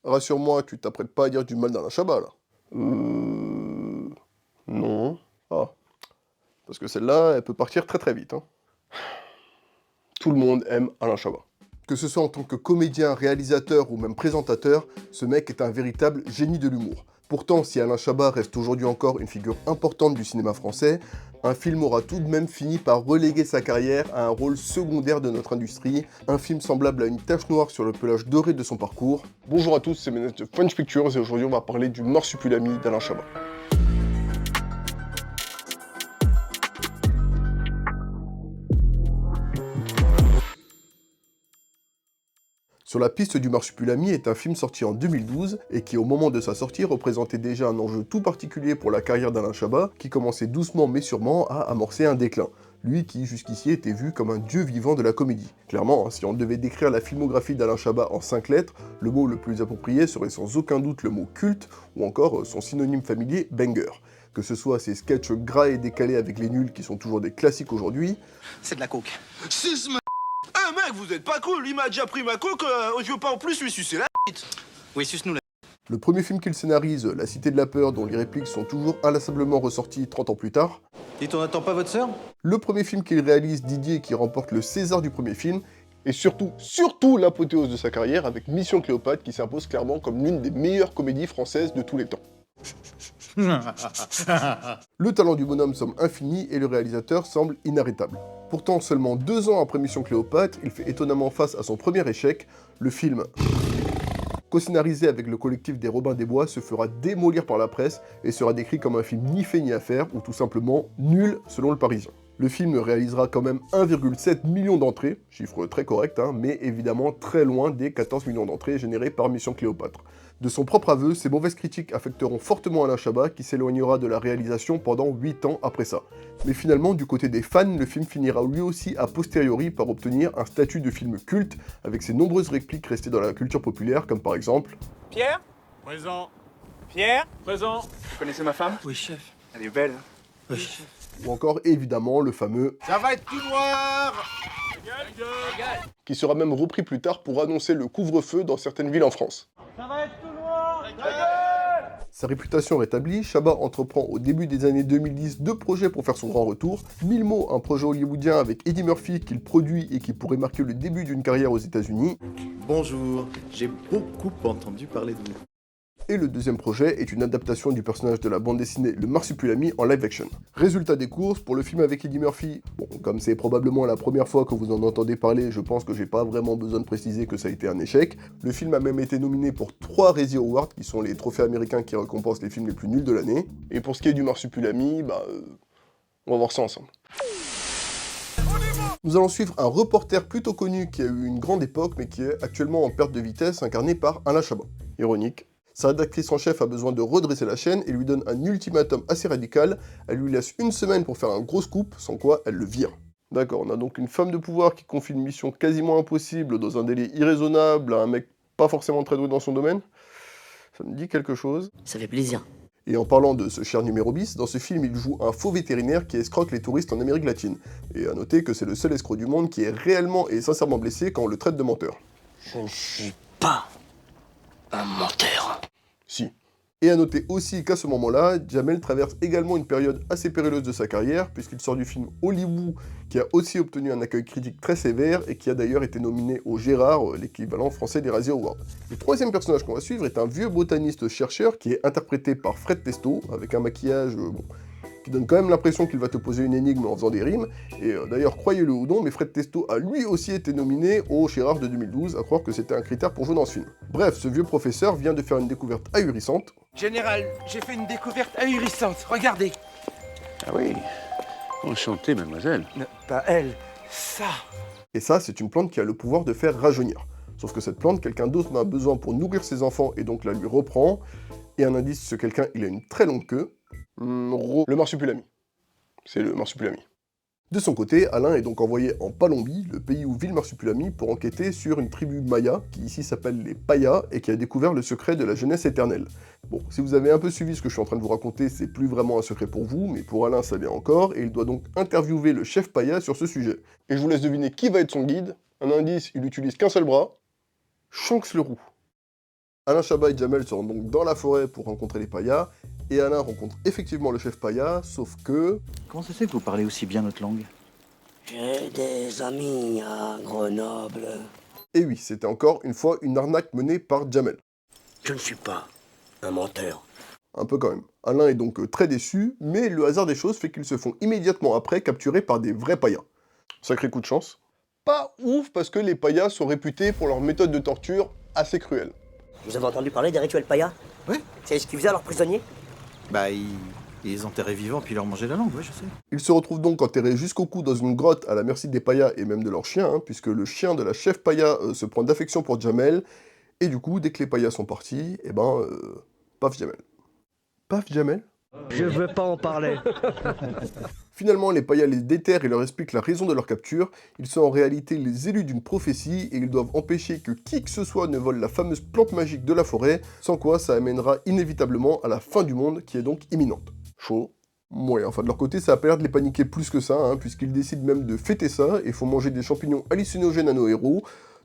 Rassure-moi, tu t'apprêtes pas à dire du mal d'Alain Chabat, là. Non. Ah, parce que celle-là, elle peut partir très très vite, hein. Tout le monde aime Alain Chabat. Que ce soit en tant que comédien, réalisateur ou même présentateur, ce mec est un véritable génie de l'humour. Pourtant, si Alain Chabat reste aujourd'hui encore une figure importante du cinéma français, un film aura tout de même fini par reléguer sa carrière à un rôle secondaire de notre industrie, un film semblable à une tache noire sur le pelage doré de son parcours. Bonjour à tous, c'est Ménès de French Pictures et aujourd'hui on va parler du Marsupilami d'Alain Chabat. Sur la piste du Marsupilami est un film sorti en 2012 et qui au moment de sa sortie représentait déjà un enjeu tout particulier pour la carrière d'Alain Chabat qui commençait doucement mais sûrement à amorcer un déclin. Lui qui jusqu'ici était vu comme un dieu vivant de la comédie. Clairement, hein, si on devait décrire la filmographie d'Alain Chabat en 5 lettres, le mot le plus approprié serait sans aucun doute le mot culte ou encore son synonyme familier banger. Que ce soit ses sketchs gras et décalés avec les nuls qui sont toujours des classiques aujourd'hui, C'est de la coke. Sisme. Eh mec, vous êtes pas cool, il m'a déjà pris ma coque, je veux pas en plus lui sucer la bite. Oui, suce-nous la... le premier film qu'il scénarise, La Cité de la Peur, dont les répliques sont toujours inlassablement ressorties 30 ans plus tard, Dites, on attend pas votre sœur? le premier film qu'il réalise, Didier, qui remporte le César du premier film, et surtout l'apothéose de sa carrière avec Mission Cléopâtre qui s'impose clairement comme l'une des meilleures comédies françaises de tous les temps. Le talent du bonhomme semble infini et le réalisateur semble inarrêtable. Pourtant, seulement 2 ans après Mission Cléopâtre, il fait étonnamment face à son premier échec, le film co-scénarisé avec le collectif des Robins des Bois se fera démolir par la presse et sera décrit comme un film ni fait ni à faire, ou tout simplement nul selon le Parisien. Le film réalisera quand même 1,7 million d'entrées, chiffre très correct, hein, mais évidemment très loin des 14 millions d'entrées générées par Mission Cléopâtre. De son propre aveu, ces mauvaises critiques affecteront fortement Alain Chabat qui s'éloignera de la réalisation pendant 8 ans après ça. Mais finalement, du côté des fans, le film finira lui aussi a posteriori par obtenir un statut de film culte avec ses nombreuses répliques restées dans la culture populaire comme par exemple Pierre? Présent. Pierre? Présent. Vous connaissez ma femme? Oui, chef. Elle est belle. Oui, chef. ou encore évidemment le fameux Ça va être tout noir. qui sera même repris plus tard pour annoncer le couvre-feu dans certaines villes en France. Sa réputation rétablie, Chabat entreprend au début des années 2010 2 projets pour faire son grand retour. Mille mots, un projet hollywoodien avec Eddie Murphy qu'il produit et qui pourrait marquer le début d'une carrière aux États-Unis. Bonjour, j'ai beaucoup entendu parler de vous. Et le deuxième projet est une adaptation du personnage de la bande dessinée Le Marsupilami en live action. Résultat des courses, pour le film avec Eddie Murphy, bon, comme c'est probablement la première fois que vous en entendez parler, je pense que j'ai pas vraiment besoin de préciser que ça a été un échec. Le film a même été nominé pour 3 Razzie Awards, qui sont les trophées américains qui récompensent les films les plus nuls de l'année. Et pour ce qui est du Marsupilami, on va voir ça ensemble. Nous allons suivre un reporter plutôt connu qui a eu une grande époque, mais qui est actuellement en perte de vitesse, incarné par Alain Chabat. Ironique. Sa rédactrice en chef a besoin de redresser la chaîne et lui donne un ultimatum assez radical. Elle lui laisse 1 semaine pour faire un gros scoop, sans quoi elle le vire. D'accord, on a donc une femme de pouvoir qui confie une mission quasiment impossible dans un délai irraisonnable à un mec pas forcément très doué dans son domaine. Ça me dit quelque chose. Ça fait plaisir. Et en parlant de ce cher numéro bis, dans ce film il joue un faux vétérinaire qui escroque les touristes en Amérique latine. Et à noter que c'est le seul escroc du monde qui est réellement et sincèrement blessé quand on le traite de menteur. Je ne suis pas un menteur. Si. Et à noter aussi qu'à ce moment-là, Jamel traverse également une période assez périlleuse de sa carrière, puisqu'il sort du film Hollywood, qui a aussi obtenu un accueil critique très sévère, et qui a d'ailleurs été nominé au Gérard, l'équivalent français des Razzie Awards. Le troisième personnage qu'on va suivre est un vieux botaniste-chercheur, qui est interprété par Fred Testo, avec un maquillage, qui donne quand même l'impression qu'il va te poser une énigme en faisant des rimes, et d'ailleurs, croyez-le ou non, mais Fred Testo a lui aussi été nominé au Gérard de 2012, à croire que c'était un critère pour jouer dans ce film. Bref, ce vieux professeur vient de faire une découverte ahurissante. Général, j'ai fait une découverte ahurissante. Regardez. Ah oui. Enchanté, mademoiselle. Non, pas elle. Ça. Et ça, c'est une plante qui a le pouvoir de faire rajeunir. Sauf que cette plante, quelqu'un d'autre en a besoin pour nourrir ses enfants et donc la lui reprend. Et un indice, ce quelqu'un, il a une très longue queue. Le Marsupilami. C'est le Marsupilami. De son côté, Alain est donc envoyé en Palombie, le pays où vit le Marsupilami, pour enquêter sur une tribu maya, qui ici s'appelle les Payas, et qui a découvert le secret de la jeunesse éternelle. Bon, si vous avez un peu suivi ce que je suis en train de vous raconter, c'est plus vraiment un secret pour vous, mais pour Alain ça l'est encore, et il doit donc interviewer le chef Paya sur ce sujet. Et je vous laisse deviner qui va être son guide. Un indice, il utilise qu'un seul bras. Shanks le Roux. Alain Chabat et Jamel se rendent donc dans la forêt pour rencontrer les payas, et Alain rencontre effectivement le chef paya, sauf que... Comment ça se fait que vous parlez aussi bien notre langue? J'ai des amis à Grenoble. Et oui, c'était encore une fois une arnaque menée par Jamel. Je ne suis pas un menteur. Un peu quand même. Alain est donc très déçu, mais le hasard des choses fait qu'ils se font immédiatement après capturer par des vrais payas. Sacré coup de chance. Pas ouf parce que les payas sont réputés pour leur méthode de torture assez cruelle. Vous avez entendu parler des rituels payas? Ouais. C'est ce qu'ils faisaient à leurs prisonniers? Bah, ils les enterraient vivants puis leur mangeaient la langue, ouais, je sais. Ils se retrouvent donc enterrés jusqu'au cou dans une grotte à la merci des payas et même de leur chien, puisque le chien de la chef paya se prend d'affection pour Jamel, et du coup, dès que les payas sont partis, paf Jamel. Paf Jamel? Je veux pas en parler. Finalement, les payas les déterrent et leur expliquent la raison de leur capture. Ils sont en réalité les élus d'une prophétie et ils doivent empêcher que qui que ce soit ne vole la fameuse plante magique de la forêt, sans quoi ça amènera inévitablement à la fin du monde qui est donc imminente. Chaud. Ouais, enfin de leur côté, ça a pas l'air de les paniquer plus que ça, puisqu'ils décident même de fêter ça et font manger des champignons hallucinogènes à nos héros,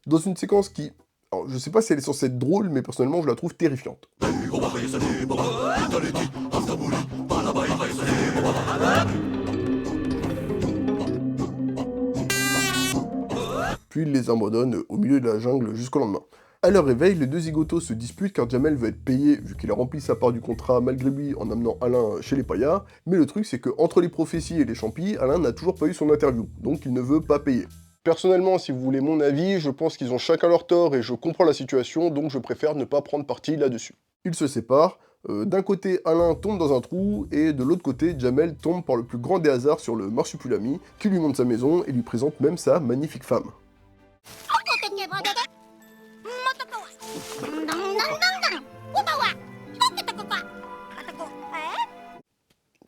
dans une séquence qui... Alors, je sais pas si elle est censée être drôle, mais personnellement, je la trouve terrifiante. Puis ils les abandonnent au milieu de la jungle jusqu'au lendemain. À leur réveil, les deux zigotos se disputent car Jamel veut être payé vu qu'il a rempli sa part du contrat malgré lui en amenant Alain chez les payas, mais le truc c'est que entre les prophéties et les champis, Alain n'a toujours pas eu son interview, donc il ne veut pas payer. Personnellement, si vous voulez mon avis, je pense qu'ils ont chacun leur tort et je comprends la situation, donc je préfère ne pas prendre parti là-dessus. Ils se séparent, d'un côté Alain tombe dans un trou, et de l'autre côté Jamel tombe par le plus grand des hasards sur le marsupilami, qui lui montre sa maison et lui présente même sa magnifique femme.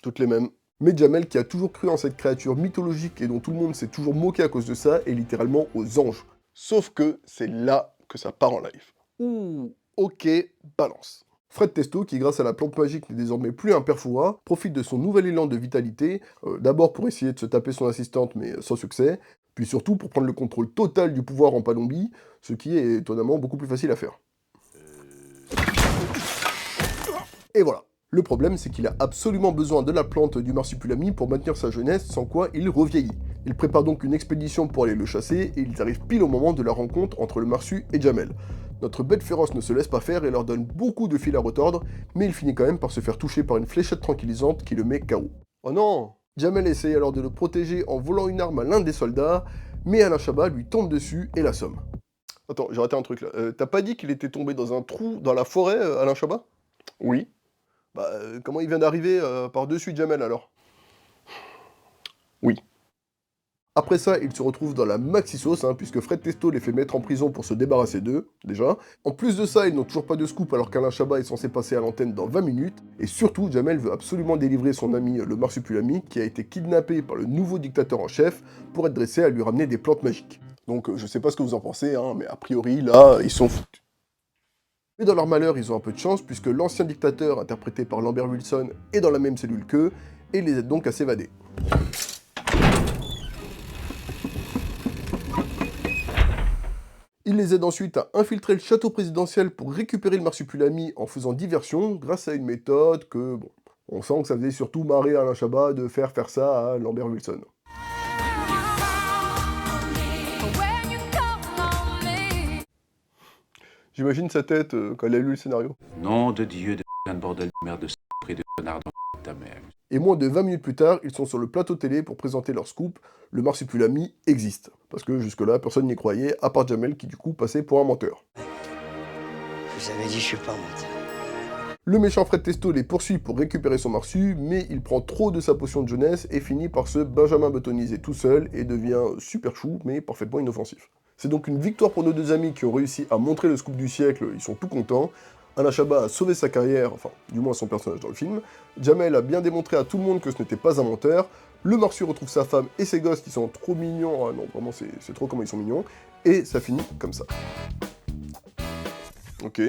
Toutes les mêmes. Mais Jamel, qui a toujours cru en cette créature mythologique et dont tout le monde s'est toujours moqué à cause de ça, est littéralement aux anges. Sauf que c'est là que ça part en live. Ouh, ok, balance. Fred Testo, qui grâce à la plante magique n'est désormais plus un père Fouras, profite de son nouvel élan de vitalité, d'abord pour essayer de se taper son assistante mais sans succès, puis surtout pour prendre le contrôle total du pouvoir en Palombie, ce qui est étonnamment beaucoup plus facile à faire. Et voilà. Le problème, c'est qu'il a absolument besoin de la plante du marsupilami pour maintenir sa jeunesse, sans quoi il revieillit. Il prépare donc une expédition pour aller le chasser, et ils arrivent pile au moment de la rencontre entre le marsu et Jamel. Notre bête féroce ne se laisse pas faire et leur donne beaucoup de fil à retordre, mais il finit quand même par se faire toucher par une fléchette tranquillisante qui le met KO. Oh non! Jamel essaye alors de le protéger en volant une arme à l'un des soldats, mais Alain Chabat lui tombe dessus et l'assomme. Attends, j'ai raté un truc là. T'as pas dit qu'il était tombé dans un trou dans la forêt, Alain Chabat? Oui. Bah, comment il vient d'arriver par-dessus Jamel alors? Oui. Après ça, ils se retrouvent dans la maxi-sauce, puisque Fred Testo les fait mettre en prison pour se débarrasser d'eux, déjà. En plus de ça, ils n'ont toujours pas de scoop alors qu'Alain Chabat est censé passer à l'antenne dans 20 minutes. Et surtout, Jamel veut absolument délivrer son ami le marsupilami, qui a été kidnappé par le nouveau dictateur en chef, pour être dressé à lui ramener des plantes magiques. Donc je sais pas ce que vous en pensez, mais a priori, là, ils sont foutus. Mais dans leur malheur, ils ont un peu de chance, puisque l'ancien dictateur, interprété par Lambert Wilson, est dans la même cellule qu'eux, et les aide donc à s'évader. Il les aide ensuite à infiltrer le château présidentiel pour récupérer le marsupilami en faisant diversion, grâce à une méthode que, bon, on sent que ça faisait surtout marrer Alain Chabat de faire ça à Lambert Wilson. J'imagine sa tête quand elle a lu le scénario. Nom de Dieu, de putain de bordel de merde, de prix de connard dans ta mère. Et moins de 20 minutes plus tard, ils sont sur le plateau télé pour présenter leur scoop, le marsupilami existe. Parce que jusque-là, personne n'y croyait, à part Jamel qui du coup passait pour un menteur. Vous avez dit je suis pas un menteur. Le méchant Fred Testo les poursuit pour récupérer son marsu, mais il prend trop de sa potion de jeunesse et finit par se Benjamin Buttoniser tout seul et devient super chou, mais parfaitement inoffensif. C'est donc une victoire pour nos deux amis qui ont réussi à montrer le scoop du siècle, ils sont tout contents. Alain Chabat a sauvé sa carrière, enfin, du moins son personnage dans le film. Jamel a bien démontré à tout le monde que ce n'était pas un menteur. Le marsu retrouve sa femme et ses gosses qui sont trop mignons. Ah non, vraiment, c'est trop comment ils sont mignons. Et ça finit comme ça. Ok.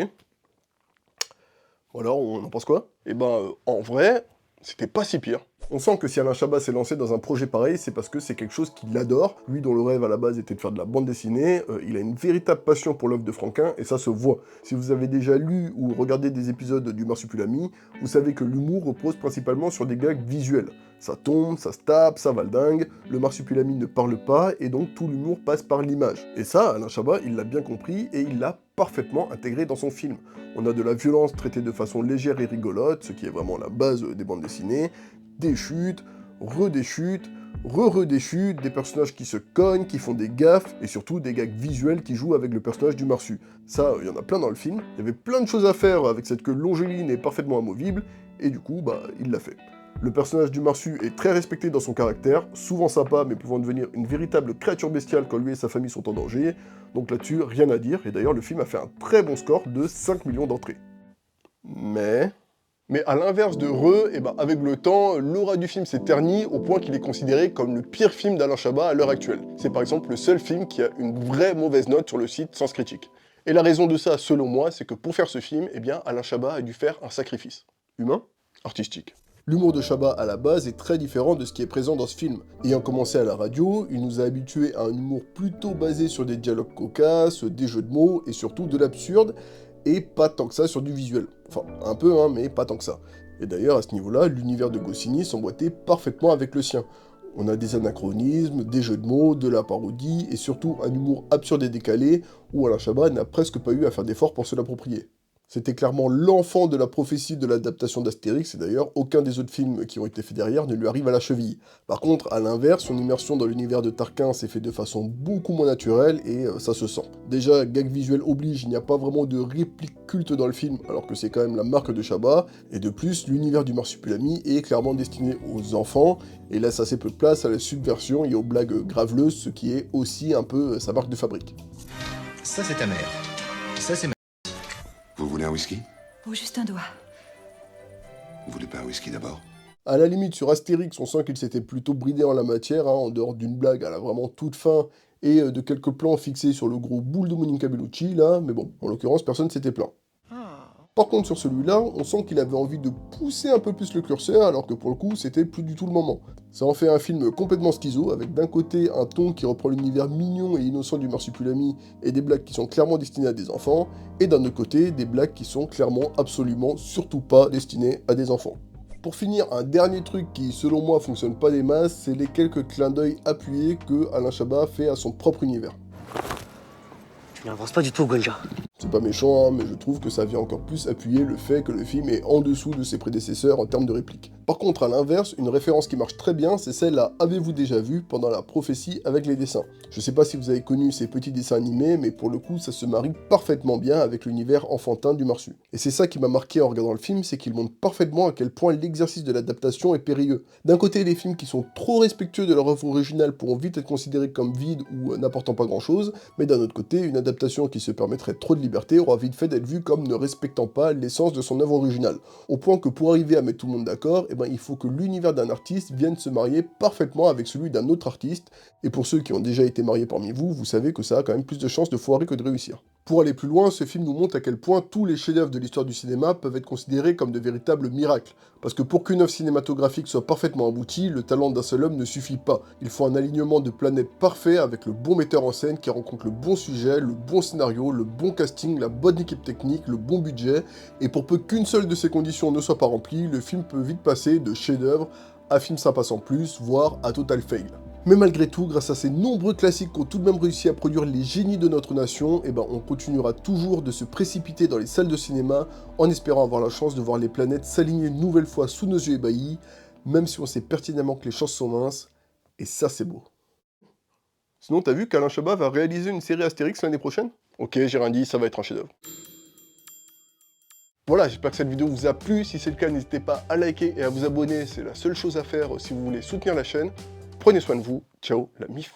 Alors, on en pense quoi? Eh ben, en vrai, c'était pas si pire. On sent que si Alain Chabat s'est lancé dans un projet pareil, c'est parce que c'est quelque chose qu'il adore. Lui dont le rêve à la base était de faire de la bande dessinée, il a une véritable passion pour l'œuvre de Franquin, et ça se voit. Si vous avez déjà lu ou regardé des épisodes du Marsupilami, vous savez que l'humour repose principalement sur des gags visuels. Ça tombe, ça se tape, ça valdingue, le Marsupilami ne parle pas, et donc tout l'humour passe par l'image. Et ça, Alain Chabat, il l'a bien compris, et il l'a parfaitement intégré dans son film. On a de la violence traitée de façon légère et rigolote, ce qui est vraiment la base des bandes dessinées, des chutes, des chutes, des chutes, des personnages qui se cognent, qui font des gaffes, et surtout des gags visuels qui jouent avec le personnage du Marsu. Ça, il y en a plein dans le film, il y avait plein de choses à faire avec cette queue longiligne et parfaitement amovible, et du coup, il l'a fait. Le personnage du Marsu est très respecté dans son caractère, souvent sympa mais pouvant devenir une véritable créature bestiale quand lui et sa famille sont en danger, donc là-dessus, rien à dire, et d'ailleurs le film a fait un très bon score de 5 millions d'entrées. Mais à l'inverse de avec le temps, l'aura du film s'est ternie au point qu'il est considéré comme le pire film d'Alain Chabat à l'heure actuelle. C'est par exemple le seul film qui a une vraie mauvaise note sur le site Sens Critique. Et la raison de ça, selon moi, c'est que pour faire ce film, Alain Chabat a dû faire un sacrifice. Humain ? Artistique. L'humour de Chabat à la base est très différent de ce qui est présent dans ce film. Ayant commencé à la radio, il nous a habitués à un humour plutôt basé sur des dialogues cocasses, des jeux de mots et surtout de l'absurde, et pas tant que ça sur du visuel. Enfin, un peu, mais pas tant que ça. Et d'ailleurs, à ce niveau-là, l'univers de Goscinny s'emboîtait parfaitement avec le sien. On a des anachronismes, des jeux de mots, de la parodie, et surtout un humour absurde et décalé, où Alain Chabat n'a presque pas eu à faire d'efforts pour se l'approprier. C'était clairement l'enfant de la prophétie de l'adaptation d'Astérix, et d'ailleurs, aucun des autres films qui ont été faits derrière ne lui arrive à la cheville. Par contre, à l'inverse, son immersion dans l'univers de Tarquin s'est fait de façon beaucoup moins naturelle, et ça se sent. Déjà, gag visuel oblige, il n'y a pas vraiment de réplique culte dans le film, alors que c'est quand même la marque de Chabat, et de plus, l'univers du Marsupilami est clairement destiné aux enfants, et laisse assez peu de place à la subversion et aux blagues graveleuses, ce qui est aussi un peu sa marque de fabrique. Ça c'est ta mère, ça c'est ma... Vous voulez un whisky? Oh, juste un doigt. Vous voulez pas un whisky d'abord? À la limite, sur Astérix, on sent qu'il s'était plutôt bridé en la matière, en dehors d'une blague à la vraiment toute fin, et de quelques plans fixés sur le gros boule de Monica Bellucci, là, mais bon, en l'occurrence, personne s'était plaint. Par contre, sur celui-là, on sent qu'il avait envie de pousser un peu plus le curseur, alors que pour le coup, c'était plus du tout le moment. Ça en fait un film complètement schizo, avec d'un côté un ton qui reprend l'univers mignon et innocent du Marsupilami, et des blagues qui sont clairement destinées à des enfants, et d'un autre côté, des blagues qui sont clairement, absolument, surtout pas destinées à des enfants. Pour finir, un dernier truc qui, selon moi, fonctionne pas des masses, c'est les quelques clins d'œil appuyés que Alain Chabat fait à son propre univers. Tu n'avances pas du tout, Gonja. C'est pas méchant, mais je trouve que ça vient encore plus appuyer le fait que le film est en dessous de ses prédécesseurs en termes de répliques. Par contre, à l'inverse, une référence qui marche très bien, c'est celle à Avez-vous déjà vu pendant la prophétie avec les dessins. Je sais pas si vous avez connu ces petits dessins animés, mais pour le coup, ça se marie parfaitement bien avec l'univers enfantin du Marsu. Et c'est ça qui m'a marqué en regardant le film, c'est qu'il montre parfaitement à quel point l'exercice de l'adaptation est périlleux. D'un côté, les films qui sont trop respectueux de leur œuvre originale pourront vite être considérés comme vides ou n'apportant pas grand-chose, mais d'un autre côté, une adaptation qui se permettrait trop de liberté aura vite fait d'être vue comme ne respectant pas l'essence de son œuvre originale. Au point que pour arriver à mettre tout le monde d'accord, il faut que l'univers d'un artiste vienne se marier parfaitement avec celui d'un autre artiste, et pour ceux qui ont déjà été mariés parmi vous, vous savez que ça a quand même plus de chances de foirer que de réussir. Pour aller plus loin, ce film nous montre à quel point tous les chefs-d'œuvre de l'histoire du cinéma peuvent être considérés comme de véritables miracles. Parce que pour qu'une œuvre cinématographique soit parfaitement aboutie, le talent d'un seul homme ne suffit pas. Il faut un alignement de planètes parfait avec le bon metteur en scène qui rencontre le bon sujet, le bon scénario, le bon casting, la bonne équipe technique, le bon budget, et pour peu qu'une seule de ces conditions ne soit pas remplie, le film peut vite passer de chef-d'œuvre à film sympa sans plus, voire à total fail. Mais malgré tout, grâce à ces nombreux classiques qui ont tout de même réussi à produire les génies de notre nation, on continuera toujours de se précipiter dans les salles de cinéma en espérant avoir la chance de voir les planètes s'aligner une nouvelle fois sous nos yeux ébahis, même si on sait pertinemment que les chances sont minces, et ça c'est beau. Sinon, t'as vu qu'Alain Chabat va réaliser une série Astérix l'année prochaine? Ok, j'ai rien dit, ça va être un chef-d'œuvre. Voilà, j'espère que cette vidéo vous a plu. Si c'est le cas, n'hésitez pas à liker et à vous abonner, c'est la seule chose à faire si vous voulez soutenir la chaîne. Prenez soin de vous, ciao la MIF.